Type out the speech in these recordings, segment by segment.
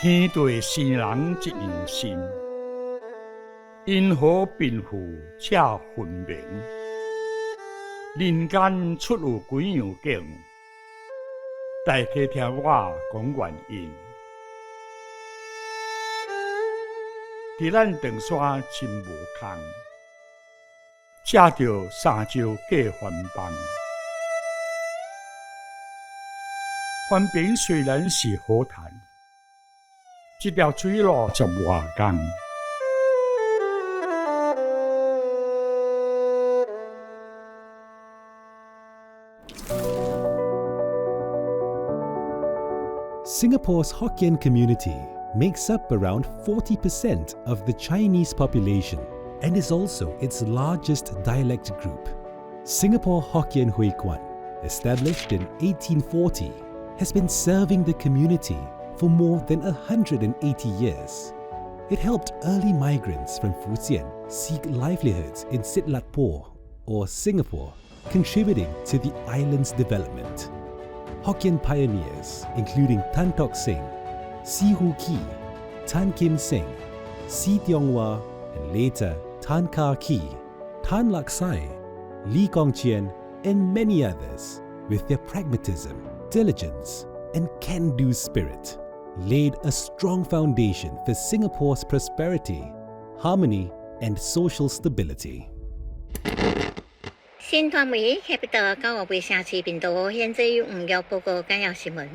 天地生人一样心，因何贫富且分明？人间出有几样景，大家听我讲原因。伫咱长山真无空，借着三招过番邦。番兵虽然是好谈，这条水路才外工。Singapore's Hokkien community makes up around 40% of the Chinese population and is also its largest dialect group. Singapore Hokkien Huay Kuan, established in 1840, has been serving the community for more than 180 years. It helped early migrants from Fujian seek livelihoods in Sitlatpur or Singapore, contributing to the island's development. Hokkien pioneers, including Tan Tok Seng, Si Hu Ki, Tan Kim Seng, Si Tiong Wah, and later Tan Kah Ki, Tan Lak Sai, Lee Kong Chien, and many others, with their pragmatism, diligence, and can-do spirit, laid a strong foundation for Singapore's prosperity, harmony, and social stability. 新团媒下笔到九号卫城市频道，现在有5条报告简要新闻。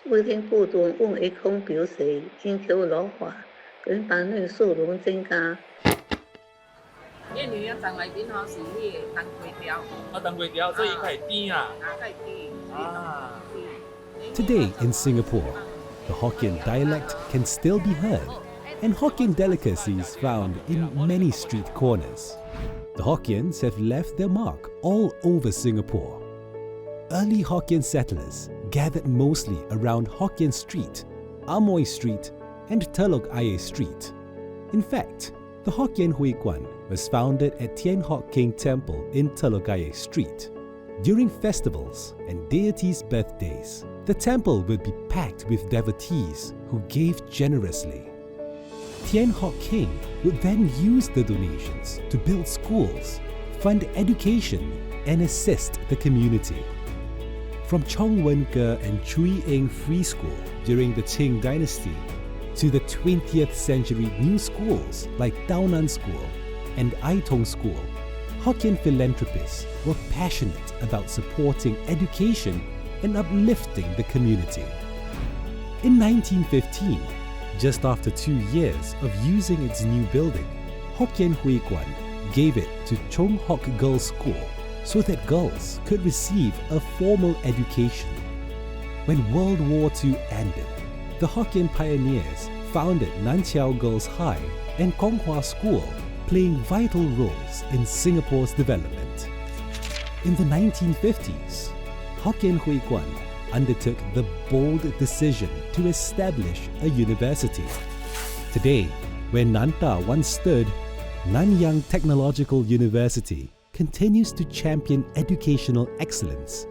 每天不断往一空表示全球老化跟单人数量增加。因为一站内面吼是迄个当粿条，当粿条，所以它会甜啊。它会甜。 Today in Singapore, the Hokkien dialect can still be heard, and Hokkien delicacies found in many street corners. The Hokkiens have left their mark all over Singapore. Early Hokkien settlers gathered mostly around Hokkien Street, Amoy Street, and Telok Ayer Street. In fact, the Hokkien Huay Kuan was founded at Tian Hock King Temple in Telok Ayer Street. During festivals and deities' birthdays, the temple would be packed with devotees who gave generously. Tian Hock King would then use the donations to build schools, fund education, and assist the community. From Chong Wen Ke and Chui Eng Free School during the Qing Dynasty to the 20th century new schools like Daonan School and Ai Tong School, Hokkien philanthropists were passionate about supporting education and uplifting the community. In 1915, just after 2 years of using its new building, Hokkien Huay Kuan gave it to Chong Hock Girls' School so that girls could receive a formal education. When World War II ended, the Hokkien pioneers founded Nan Chiao Girls' High and Kong Hwa School, playing vital roles in Singapore's development. In the 1950s, Hokkien Huay Kuan undertook the bold decision to establish a university. Today, where Nanta once stood, Nanyang Technological University continues to champion educational excellence.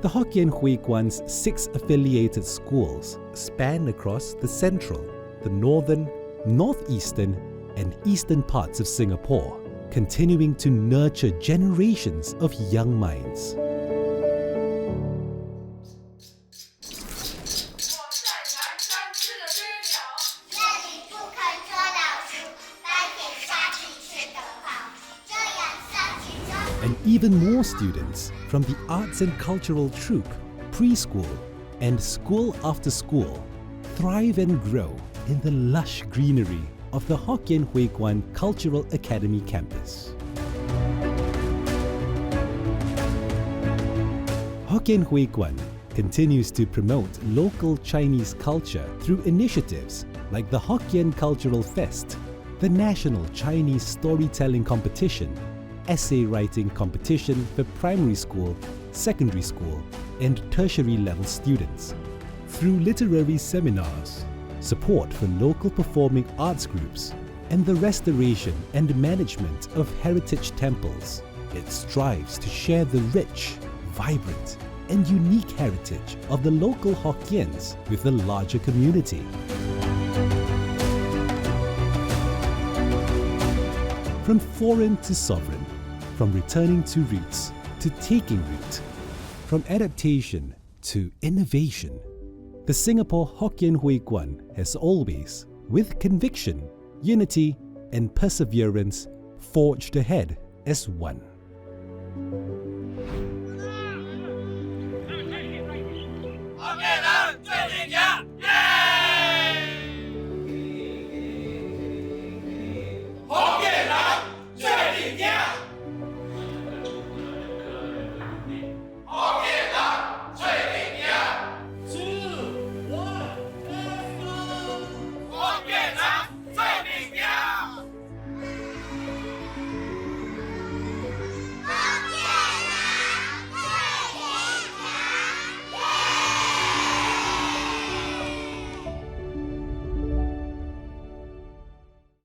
The Hokkien Huay Kuan's 6 affiliated schools span across the central, the northern, northeastern, and eastern parts of Singapore, continuing to nurture generations of young minds. And even more students from the arts and cultural troupe, preschool, and school after school thrive and grow in the lush greenery of the Hokkien Huay Kuan Cultural Academy campus. Hokkien Huay Kuan continues to promote local Chinese culture through initiatives like the Hokkien Cultural Fest, the National Chinese Storytelling Competition, essay writing competition for primary school, secondary school, and tertiary level students, through literary seminars, support for local performing arts groups, and the restoration and management of heritage temples. It strives to share the rich, vibrant, and unique heritage of the local Hokkiens with the larger community. From foreign to sovereign, from returning to roots to taking root, from adaptation to innovation, the Singapore Hokkien Huay Kuan has always, with conviction, unity and perseverance, forged ahead as one. Hokkien